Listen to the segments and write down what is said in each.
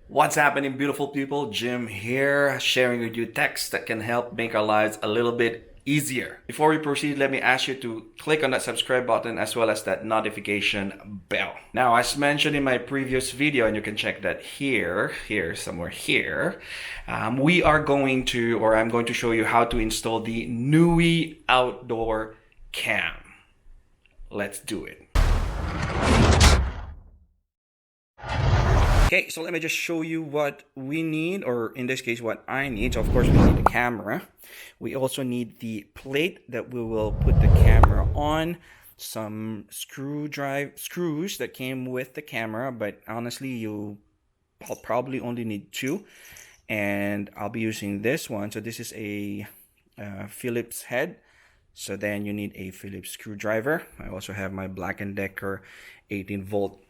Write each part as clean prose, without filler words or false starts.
What's happening, beautiful people? Jim here, sharing with you texts that can help make our lives a little bit easier. Before we proceed, let me ask you to click on that subscribe button as well as that notification bell. Now, as mentioned in my previous video, and you can check that here, somewhere here, we are going to, or I'm going to show you how to install the Nooie Outdoor Cam. Let's do it. Okay, so let me just show you what we need, or in this case, what I need. So of course, we need a camera. We also need the plate that we will put the camera on, some screws that came with the camera, but honestly, I'll probably only need two, and I'll be using this one. So this is a Phillips head. So then you need a Phillips screwdriver. I also have my Black & Decker 18-volt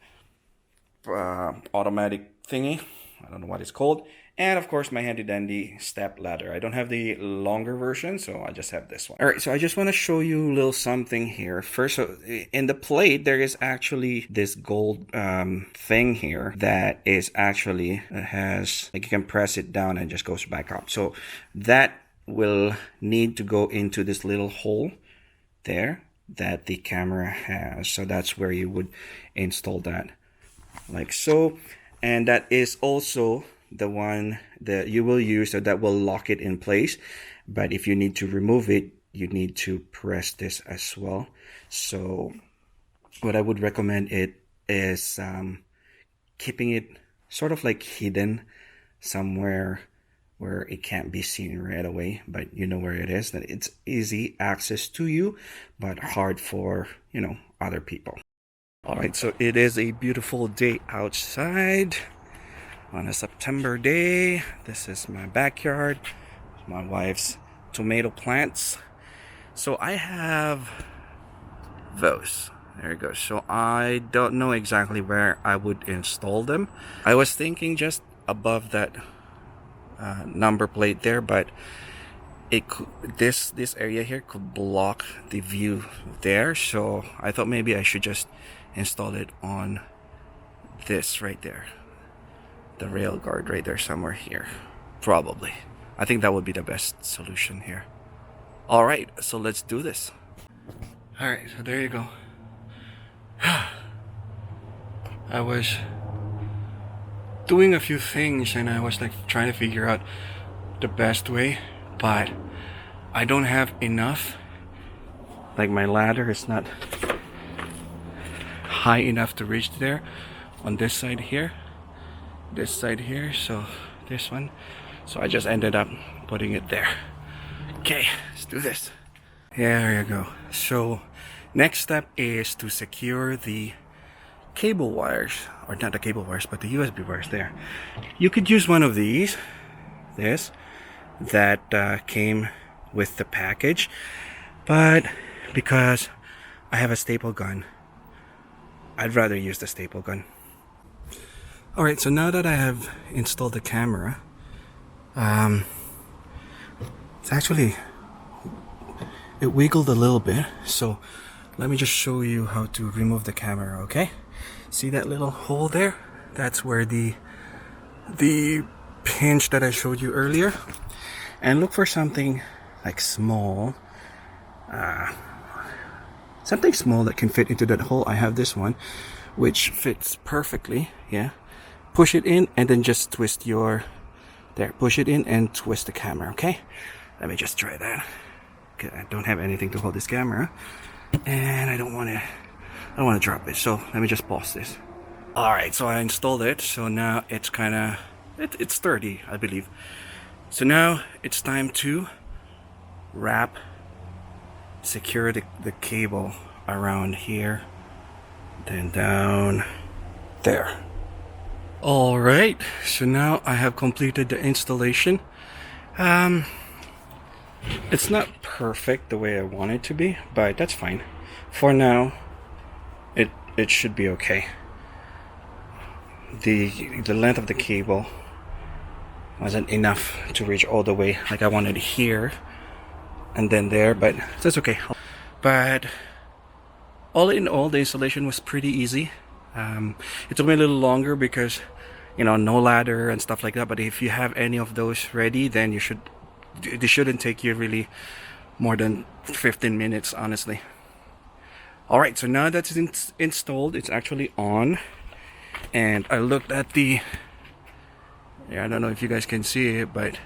automatic thingy. I don't know what it's called. And of course, my handy dandy step ladder. I don't have the longer version, so I just have this one. All right, so I just want to show you a little something here. First, so in the plate, there is actually this gold thing here that is actually has, like, you can press it down and it just goes back up. So that will need to go into this little hole there that the camera has. So that's where you would install that, like so. And that is also the one that you will use, so that will lock it in place. But if you need to remove it, you need to press this as well. So what I would recommend it is keeping it sort of like hidden somewhere where it can't be seen right away, but you know where it is, that it's easy access to you, but hard for, you know, other people. All right, so it is a beautiful day outside on a September day. This is my backyard, my wife's tomato plants. So I have those. There it goes. So I don't know exactly where I would install them. I was thinking just above that number plate there, but it could, this area here could block the view there. So I thought maybe I should just install it on this right there, the rail guard right there, somewhere here. Probably, I think that would be the best solution here. All right, so let's do this. All right, so there you go. I was doing a few things and I was like trying to figure out the best way, but I don't have enough. Like, my ladder is not high enough to reach there on this side here, so this one. So I just ended up putting it there. Okay, let's do this. There you go. So next step is to secure the cable wires, or not the cable wires, but the USB wires there. You could use one of these, that came with the package, but because I have a staple gun, I'd rather use the staple gun. All right, so now that I have installed the camera, it's actually, it wiggled a little bit. So let me just show you how to remove the camera, okay? See that little hole there? That's where the pinch that I showed you earlier. And look for something like small, something small that can fit into that hole. I have this one, which fits perfectly. Yeah, push it in and then just twist push it in and twist the camera. Okay, let me just try that. Okay, I don't have anything to hold this camera, and I don't want to drop it, so let me just pause this. All right, so I installed it, so now it's kind of it's sturdy, I believe. So now it's time to secure the cable around here, then down there. All right, so now I have completed the installation. It's not perfect the way I want it to be, but that's fine. For now, it should be okay. The length of the cable wasn't enough to reach all the way, like I wanted here and then there, but that's okay. But all in all, the installation was pretty easy. It took me a little longer because you know, no ladder and stuff like that. But if you have any of those ready, then this shouldn't take you really more than 15 minutes, honestly. All right, so now that it's installed, it's actually on. And I looked at the, yeah, I don't know if you guys can see it, but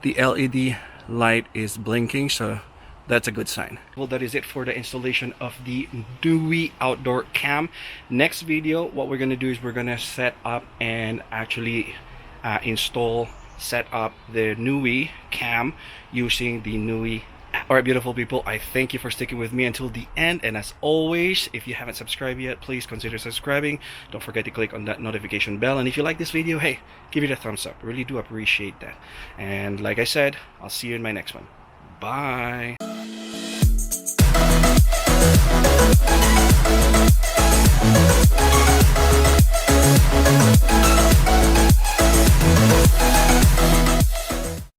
the LED light is blinking, so that's a good sign. Well, that is it for the installation of the Nooie Outdoor cam. Next video, what we're gonna do is we're gonna set up and actually set up the Nooie cam using the Nooie app. All right, beautiful people, I thank you for sticking with me until the end. And as always, if you haven't subscribed yet, please consider subscribing. Don't forget to click on that notification bell. And if you like this video, hey, give it a thumbs up. Really do appreciate that. And like I said, I'll see you in my next one. Bye.